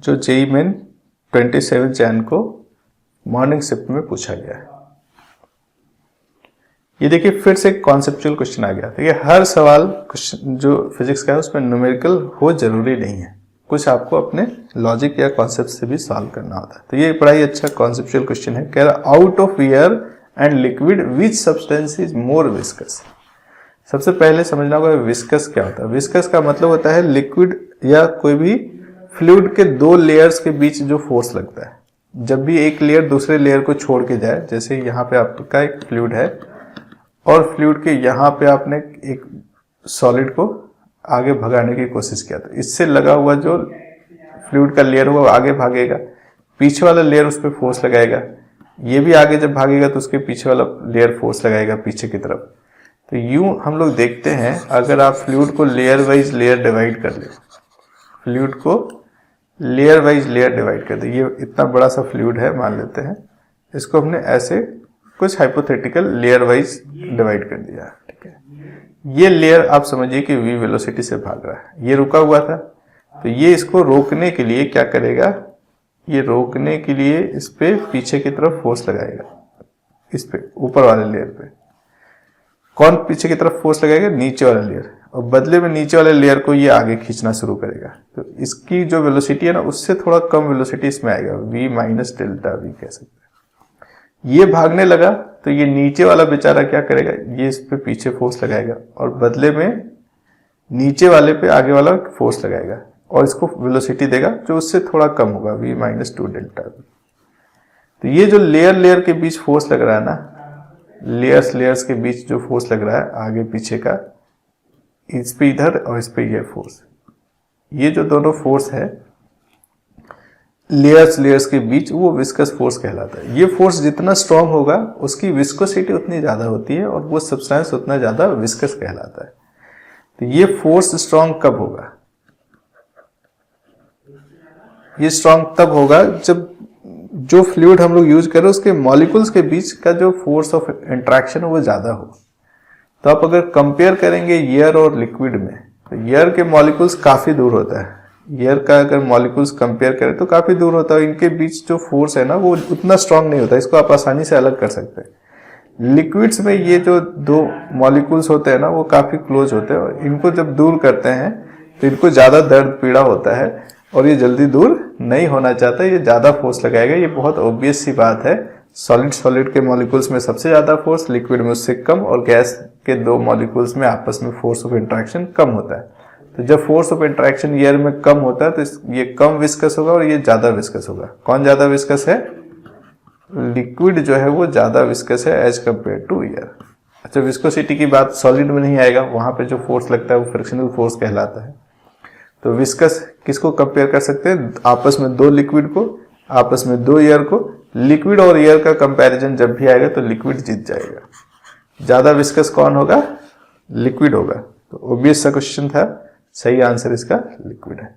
जो JEE main 27 Jain को morning shift में पूछा गया है। ये देखिए फिर से कॉन्सेप्चुअल क्वेश्चन आ गया। देखिए हर सवाल क्वेश्चन जो फिजिक्स का है उसमें न्यूमेरिकल हो जरूरी नहीं है, कुछ आपको अपने लॉजिक या कॉन्सेप्ट से भी सॉल्व करना होता है। तो ये बड़ा ही अच्छा कॉन्सेप्चुअल क्वेश्चन है। कह रहा out of air and liquid which substance is more viscous. सबसे पहले समझना होगा विस्कस क्या होता है। विस्कस का मतलब होता है लिक्विड या कोई भी फ्लूइड के दो लेयर्स के बीच जो फोर्स लगता है। जब भी एक लेयर दूसरे लेयर को छोड़ के जाए, जैसे यहाँ पे आपका एक फ्लूइड है और फ्लूइड के यहाँ पे आपने एक सॉलिड को आगे भगाने की कोशिश किया, तो इससे लगा हुआ जो फ्लूइड का लेयर होगा वो आगे भागेगा, पीछे वाला लेयर उस पर फोर्स लगाएगा, ये भी आगे जब भागेगा तो उसके पीछे वाला लेयर फोर्स लगाएगा पीछे की तरफ। तो यूं हम लोग देखते हैं, अगर आप फ्लूइड को लेयर वाइज लेयर डिवाइड कर ले, फ्लूइड को लेयर वाइज लेयर डिवाइड कर दे, ये इतना बड़ा सा फ्लूइड है मान लेते हैं, इसको हमने ऐसे कुछ हाइपोथेटिकल लेयर वाइज डिवाइड कर दिया, ठीक है। ये लेयर आप समझिए कि v वेलोसिटी से भाग रहा है, ये रुका हुआ था, तो ये इसको रोकने के लिए क्या करेगा, ये रोकने के लिए इस पे पीछे की तरफ फोर्स लगाएगा, इस पे ऊपर वाले लेयर पे। कौन पीछे की तरफ फोर्स लगाएगा, नीचे वाला लेयर, और बदले में नीचे वाले लेयर को ये आगे खींचना शुरू करेगा। तो इसकी जो वेलोसिटी है ना उससे थोड़ा कम वेलोसिटी इसमें आएगा, v माइनस डेल्टा v कह सकते हैं। ये भागने लगा तो ये नीचे वाला बेचारा क्या करेगा, ये इस पे पीछे फोर्स लगाएगा और बदले में नीचे वाले पे आगे वाला फोर्स लगाएगा और इसको वेलोसिटी देगा जो उससे थोड़ा कम होगा, v माइनस 2 डेल्टा v। तो ये जो लेयर के बीच फोर्स लग रहा है ना, लेयर्स के बीच जो फोर्स लग रहा है आगे पीछे का, इस पे इधर और इस पे ये फोर्स, ये जो दोनों फोर्स है लेयर्स के बीच, वो विस्कस फोर्स कहलाता है। ये फोर्स जितना स्ट्रांग होगा उसकी विस्कोसिटी उतनी ज्यादा होती है और वो सब्सटेंस उतना ज्यादा विस्कस कहलाता है। तो ये फोर्स स्ट्रांग कब होगा, ये स्ट्रांग तब होगा जब जो फ्लूइड हम लोग यूज कर रहे हैं उसके मॉलिक्यूल्स के बीच का जो फोर्स ऑफ इंटरेक्शन है वो ज्यादा हो। तो आप अगर कंपेयर करेंगे एयर और लिक्विड में, तो एयर के मॉलिक्यूल्स काफी दूर होता है, एयर का अगर मॉलिक्यूल्स कंपेयर करें तो काफी दूर होता है, इनके बीच जो फोर्स है ना वो उतना स्ट्रांग नहीं होता, इसको आप आसानी से अलग कर सकते हैं। लिक्विड्स में ये जो दो मॉलिक्यूल्स होते हैं ना वो काफी क्लोज होते हैं और इनको जब दूर करते हैं तो इनको ज्यादा दर्द पीड़ा होता है और ये जल्दी दूर नहीं होना चाहता, ये ज्यादा फोर्स लगाएगा। ये बहुत ऑब्वियस सी बात है, सॉलिड के मॉलिक्यूल्स में सबसे ज्यादा फोर्स, लिक्विड में उससे कम, और गैस के दो मॉलिक्यूल्स में आपस में फोर्स ऑफ इंटरेक्शन कम होता है। तो जब फोर्स ऑफ इंटरेक्शन एयर में कम होता है तो ये कम विस्कस होगा और ये ज्यादा विस्कस होगा। कौन ज्यादा विस्कस है, लिक्विड जो है वो ज्यादा विस्कस है एज कंपेयर टू एयर। अच्छा, विस्कोसिटी की बात सॉलिड में नहीं आएगा, वहां पे जो फोर्स लगता है वो फ्रिक्शनल फोर्स कहलाता है। तो विस्कस किसको कंपेयर कर सकते हैं, आपस में दो लिक्विड को, आपस में दो एयर को। लिक्विड और एयर का कंपैरिजन जब भी आएगा तो लिक्विड जीत जाएगा। ज्यादा विस्कस कौन होगा, लिक्विड होगा। तो ऑब्वियस सा क्वेश्चन था, सही आंसर इसका लिक्विड है।